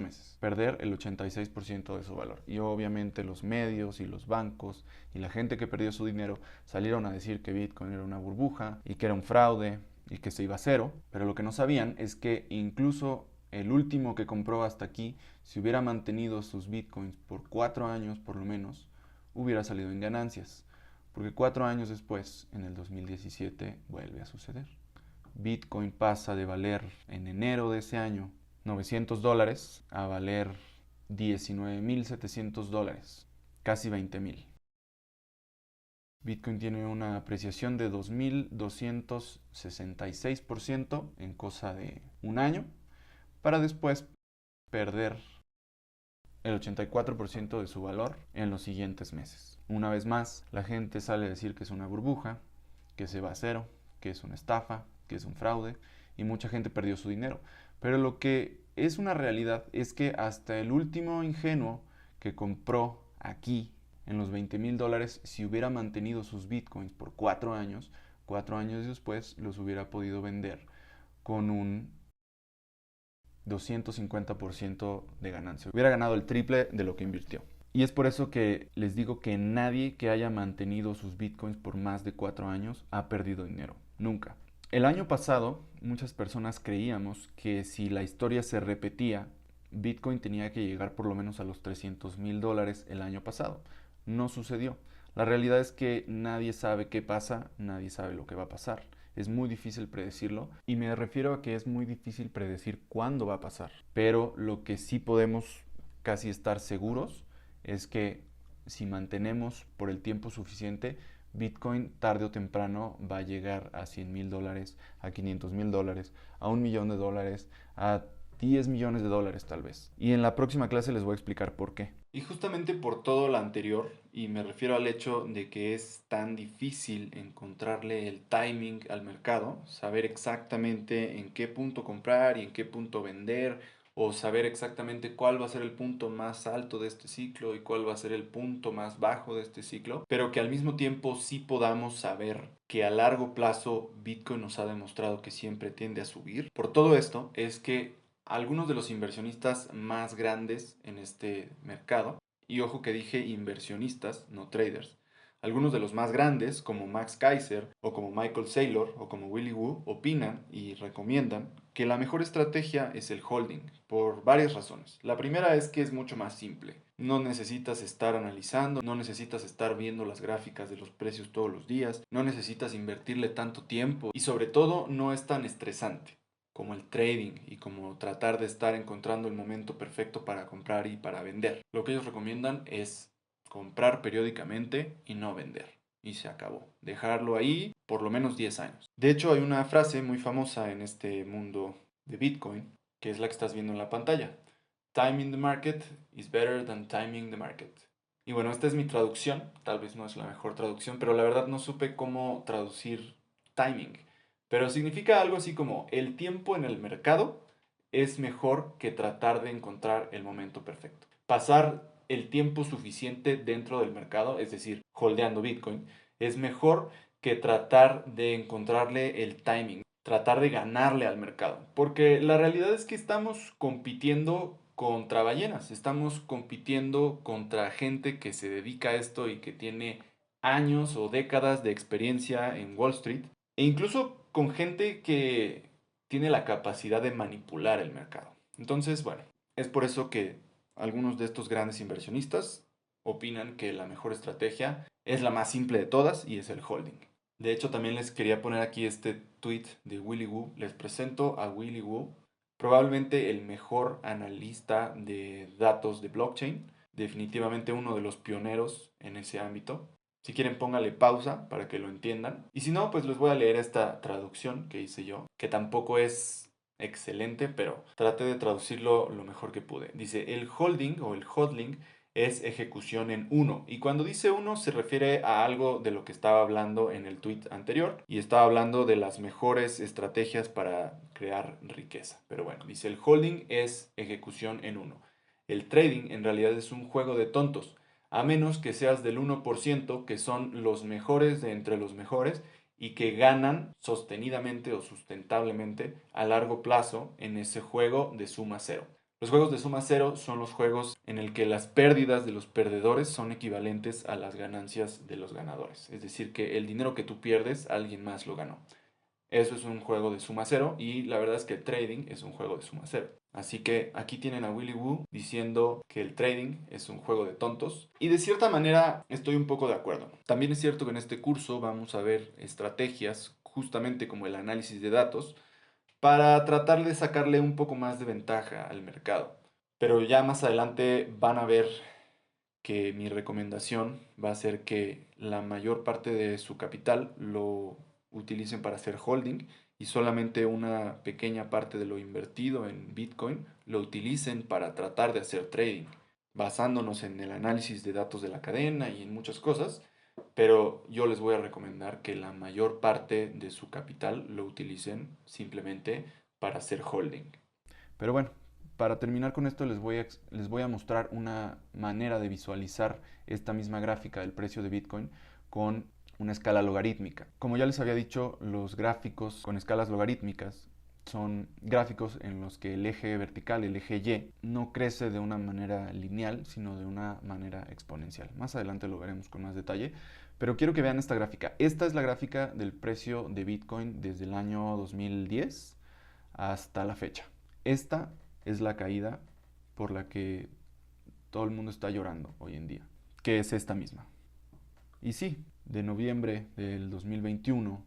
meses, perder el 86% de su valor. Y obviamente los medios y los bancos y la gente que perdió su dinero salieron a decir que Bitcoin era una burbuja y que era un fraude y que se iba a cero, pero lo que no sabían es que incluso el último que compró hasta aquí, si hubiera mantenido sus Bitcoins por 4 años por lo menos, hubiera salido en ganancias, porque 4 años después, en el 2017, vuelve a suceder. Bitcoin pasa de valer en enero de ese año $900 a valer $19,700, casi 20,000. Bitcoin tiene una apreciación de 2,266% en cosa de un año, para después perder el 84% de su valor en los siguientes meses. Una vez más, la gente sale a decir que es una burbuja, que se va a cero, que es una estafa, que es un fraude, y mucha gente perdió su dinero. Pero lo que es una realidad es que hasta el último ingenuo que compró aquí en los $20,000, si hubiera mantenido sus bitcoins por 4 años, 4 años después los hubiera podido vender con un 250% de ganancia. Hubiera ganado el triple de lo que invirtió. Y es por eso que les digo que nadie que haya mantenido sus bitcoins por más de 4 años ha perdido dinero. Nunca. El año pasado, muchas personas creíamos que si la historia se repetía, Bitcoin tenía que llegar por lo menos a los $300,000 el año pasado. No sucedió. La realidad es que nadie sabe qué pasa, nadie sabe lo que va a pasar. Es muy difícil predecirlo y me refiero a que es muy difícil predecir cuándo va a pasar. Pero lo que sí podemos casi estar seguros es que si mantenemos por el tiempo suficiente, Bitcoin tarde o temprano va a llegar a $100,000, a $500,000, a $1,000,000, a $10,000,000 tal vez. Y en la próxima clase les voy a explicar por qué. Y justamente por todo lo anterior, y me refiero al hecho de que es tan difícil encontrarle el timing al mercado, saber exactamente en qué punto comprar y en qué punto vender, o saber exactamente cuál va a ser el punto más alto de este ciclo y cuál va a ser el punto más bajo de este ciclo, pero que al mismo tiempo sí podamos saber que a largo plazo Bitcoin nos ha demostrado que siempre tiende a subir. Por todo esto es que algunos de los inversionistas más grandes en este mercado, y ojo que dije inversionistas, no traders, algunos de los más grandes, como Max Kaiser, o como Michael Saylor, o como Willy Woo, opinan y recomiendan que la mejor estrategia es el holding, por varias razones. La primera es que es mucho más simple. No necesitas estar analizando, no necesitas estar viendo las gráficas de los precios todos los días, no necesitas invertirle tanto tiempo y sobre todo no es tan estresante como el trading y como tratar de estar encontrando el momento perfecto para comprar y para vender. Lo que ellos recomiendan es comprar periódicamente y no vender. Y se acabó. Dejarlo ahí por lo menos 10 años. De hecho, hay una frase muy famosa en este mundo de Bitcoin, que es la que estás viendo en la pantalla. Timing the market is better than timing the market. Y bueno, esta es mi traducción. Tal vez no es la mejor traducción, pero la verdad no supe cómo traducir timing. Pero significa algo así como el tiempo en el mercado es mejor que tratar de encontrar el momento perfecto. Pasar el tiempo suficiente dentro del mercado, es decir, holdeando Bitcoin, es mejor que tratar de encontrarle el timing, tratar de ganarle al mercado. Porque la realidad es que estamos compitiendo contra ballenas, estamos compitiendo contra gente que se dedica a esto y que tiene años o décadas de experiencia en Wall Street e incluso con gente que tiene la capacidad de manipular el mercado. Entonces, bueno, es por eso que algunos de estos grandes inversionistas opinan que la mejor estrategia es la más simple de todas y es el holding. De hecho, también les quería poner aquí este tweet de Willy Woo. Les presento a Willy Woo, probablemente el mejor analista de datos de blockchain, definitivamente uno de los pioneros en ese ámbito. Si quieren, póngale pausa para que lo entiendan. Y si no, pues les voy a leer esta traducción que hice yo, que tampoco es excelente, pero traté de traducirlo lo mejor que pude. Dice, el holding o el hodling es ejecución en uno. Y cuando dice uno se refiere a algo de lo que estaba hablando en el tweet anterior. Y estaba hablando de las mejores estrategias para crear riqueza. Pero bueno, dice el holding es ejecución en uno. El trading en realidad es un juego de tontos. A menos que seas del 1%, que son los mejores de entre los mejores y que ganan sostenidamente o sustentablemente a largo plazo en ese juego de suma cero. Los juegos de suma cero son los juegos en el que las pérdidas de los perdedores son equivalentes a las ganancias de los ganadores. Es decir, que el dinero que tú pierdes, alguien más lo ganó. Eso es un juego de suma cero y la verdad es que el trading es un juego de suma cero. Así que aquí tienen a Willy Woo diciendo que el trading es un juego de tontos. Y de cierta manera estoy un poco de acuerdo. También es cierto que en este curso vamos a ver estrategias, justamente como el análisis de datos, para tratar de sacarle un poco más de ventaja al mercado. Pero ya más adelante van a ver que mi recomendación va a ser que la mayor parte de su capital lo utilicen para hacer holding y solamente una pequeña parte de lo invertido en Bitcoin lo utilicen para tratar de hacer trading, basándonos en el análisis de datos de la cadena y en muchas cosas, pero yo les voy a recomendar que la mayor parte de su capital lo utilicen simplemente para hacer holding. Pero bueno, para terminar con esto les voy a mostrar una manera de visualizar esta misma gráfica del precio de Bitcoin con una escala logarítmica. Como ya les había dicho, los gráficos con escalas logarítmicas son gráficos en los que el eje vertical, el eje Y, no crece de una manera lineal, sino de una manera exponencial. Más adelante lo veremos con más detalle, pero quiero que vean esta gráfica. Esta es la gráfica del precio de Bitcoin desde el año 2010 hasta la fecha. Esta es la caída por la que todo el mundo está llorando hoy en día, que es esta misma. Y sí, de noviembre del 2021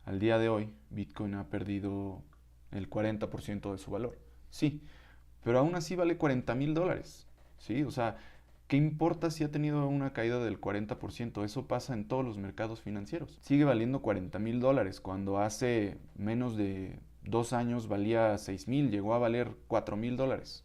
al día de hoy, Bitcoin ha perdido el 40% de su valor. Sí, pero aún así vale $40,000. ¿Sí? O sea, ¿qué importa si ha tenido una caída del 40%? Eso pasa en todos los mercados financieros. Sigue valiendo $40,000 cuando hace menos de 2 años valía 6,000, llegó a valer $4,000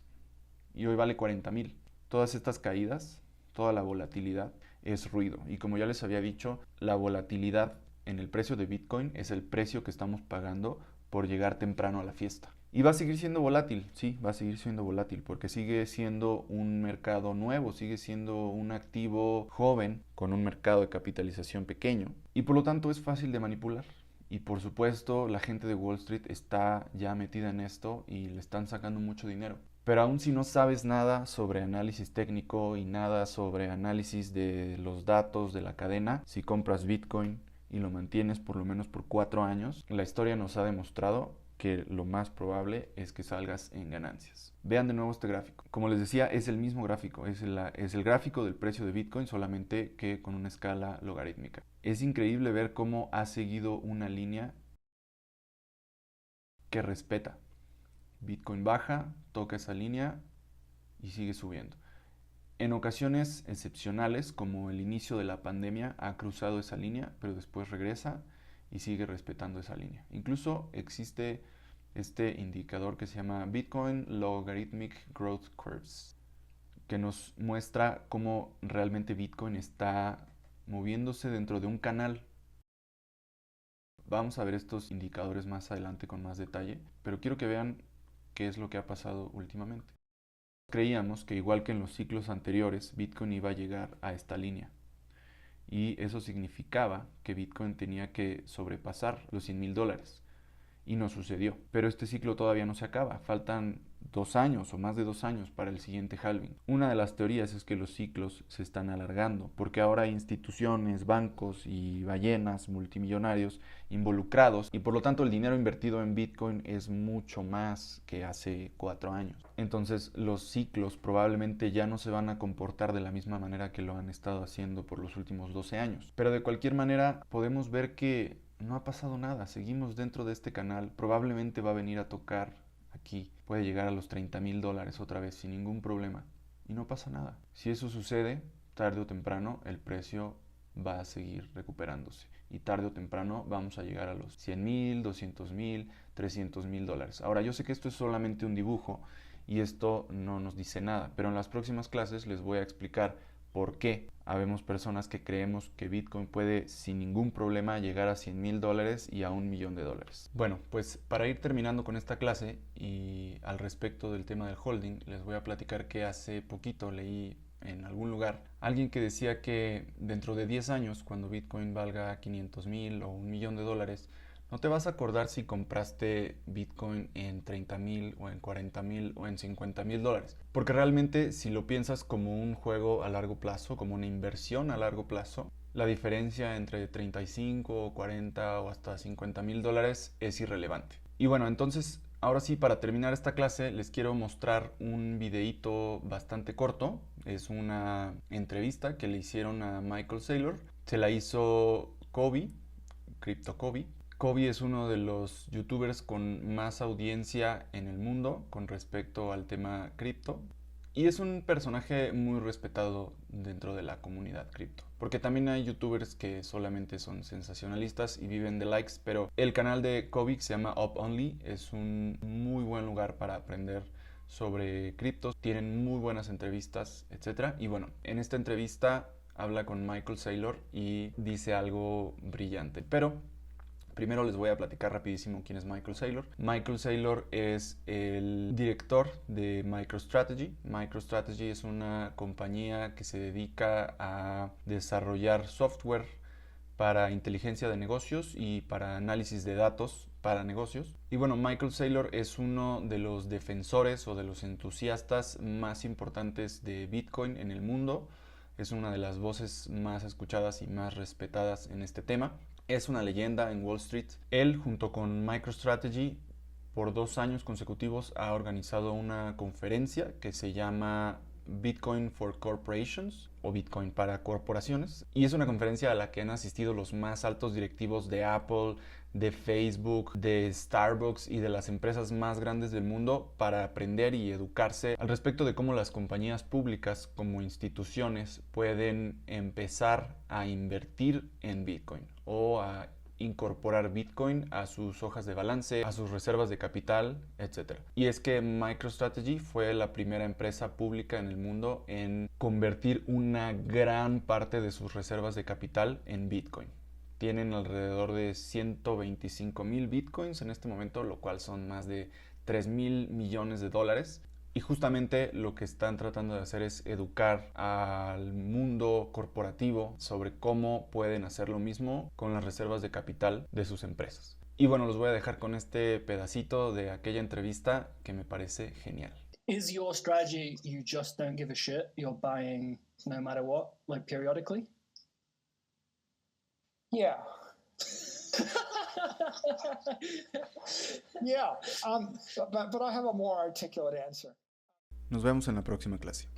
y hoy vale 40,000. Todas estas caídas, toda la volatilidad es ruido. Y como ya les había dicho, la volatilidad en el precio de Bitcoin es el precio que estamos pagando por llegar temprano a la fiesta. Y va a seguir siendo volátil, sí, va a seguir siendo volátil porque sigue siendo un mercado nuevo, sigue siendo un activo joven con un mercado de capitalización pequeño y por lo tanto es fácil de manipular. Y por supuesto la gente de Wall Street está ya metida en esto y le están sacando mucho dinero. Pero aún si no sabes nada sobre análisis técnico y nada sobre análisis de los datos de la cadena, si compras Bitcoin y lo mantienes por lo menos por 4 años, la historia nos ha demostrado que lo más probable es que salgas en ganancias. Vean de nuevo este gráfico. Como les decía, es el mismo gráfico, es el gráfico del precio de Bitcoin, solamente que con una escala logarítmica. Es increíble ver cómo ha seguido una línea que respeta. Bitcoin baja, toca esa línea y sigue subiendo. En ocasiones excepcionales, como el inicio de la pandemia, ha cruzado esa línea, pero después regresa y sigue respetando esa línea. Incluso existe este indicador que se llama Bitcoin Logarithmic Growth Curves, que nos muestra cómo realmente Bitcoin está moviéndose dentro de un canal. Vamos a ver estos indicadores más adelante con más detalle, pero quiero que vean qué es lo que ha pasado últimamente. Creíamos que igual que en los ciclos anteriores, Bitcoin iba a llegar a esta línea. Y eso significaba que Bitcoin tenía que sobrepasar los $100,000. Y no sucedió. Pero este ciclo todavía no se acaba. Faltan 2 años o más de 2 años para el siguiente halving. Una de las teorías es que los ciclos se están alargando porque ahora hay instituciones, bancos y ballenas multimillonarios involucrados y por lo tanto el dinero invertido en Bitcoin es mucho más que hace 4 años. Entonces los ciclos probablemente ya no se van a comportar de la misma manera que lo han estado haciendo por los últimos 12 años. Pero de cualquier manera podemos ver que no ha pasado nada, seguimos dentro de este canal, probablemente va a venir a tocar aquí, puede llegar a los $30,000 otra vez sin ningún problema y no pasa nada. Si eso sucede, tarde o temprano el precio va a seguir recuperándose y tarde o temprano vamos a llegar a los 100,000, 200,000, $300,000. Ahora yo sé que esto es solamente un dibujo y esto no nos dice nada, pero en las próximas clases les voy a explicar por qué habemos personas que creemos que Bitcoin puede sin ningún problema llegar a $100,000 y a $1,000,000. Bueno, pues para ir terminando con esta clase y al respecto del tema del holding, les voy a platicar que hace poquito leí en algún lugar alguien que decía que dentro de 10 años, cuando Bitcoin valga 500,000 o $1,000,000, No te vas a acordar si compraste Bitcoin en 30,000 o en 40,000 o en 50,000 dólares. Porque realmente si lo piensas como un juego a largo plazo, como una inversión a largo plazo, la diferencia entre 35 o 40 o hasta 50,000 dólares es irrelevante. Y bueno, entonces ahora sí, para terminar esta clase les quiero mostrar un videíto bastante corto. Es una entrevista que le hicieron a Michael Saylor. Se la hizo Kobe, Crypto Kobe. Kobe es uno de los youtubers con más audiencia en el mundo con respecto al tema cripto. Y es un personaje muy respetado dentro de la comunidad cripto. Porque también hay youtubers que solamente son sensacionalistas y viven de likes. Pero el canal de Kobe, que se llama Up Only, es un muy buen lugar para aprender sobre criptos. Tienen muy buenas entrevistas, etc. Y bueno, en esta entrevista habla con Michael Saylor y dice algo brillante. Pero primero les voy a platicar rapidísimo quién es Michael Saylor. Michael Saylor es el director de MicroStrategy. MicroStrategy es una compañía que se dedica a desarrollar software para inteligencia de negocios y para análisis de datos para negocios. Y bueno, Michael Saylor es uno de los defensores o de los entusiastas más importantes de Bitcoin en el mundo. Es una de las voces más escuchadas y más respetadas en este tema. Es una leyenda en Wall Street. Él, junto con MicroStrategy, por 2 años consecutivos ha organizado una conferencia que se llama Bitcoin for Corporations o Bitcoin para corporaciones, y es una conferencia a la que han asistido los más altos directivos de Apple, de Facebook, de Starbucks y de las empresas más grandes del mundo para aprender y educarse al respecto de cómo las compañías públicas como instituciones pueden empezar a invertir en Bitcoin o a incorporar Bitcoin a sus hojas de balance, a sus reservas de capital, etc. Y es que MicroStrategy fue la primera empresa pública en el mundo en convertir una gran parte de sus reservas de capital en Bitcoin. Tienen alrededor de 125,000 Bitcoins en este momento, lo cual son más de 3,000 millones de dólares. Y justamente lo que están tratando de hacer es educar al mundo corporativo sobre cómo pueden hacer lo mismo con las reservas de capital de sus empresas. Y bueno, los voy a dejar con este pedacito de aquella entrevista que me parece genial. Is your strategy you just don't give a shit? You're buying no matter what, like periodically? Yeah. Yeah, but I have a more articulate answer. Nos vemos en la próxima clase.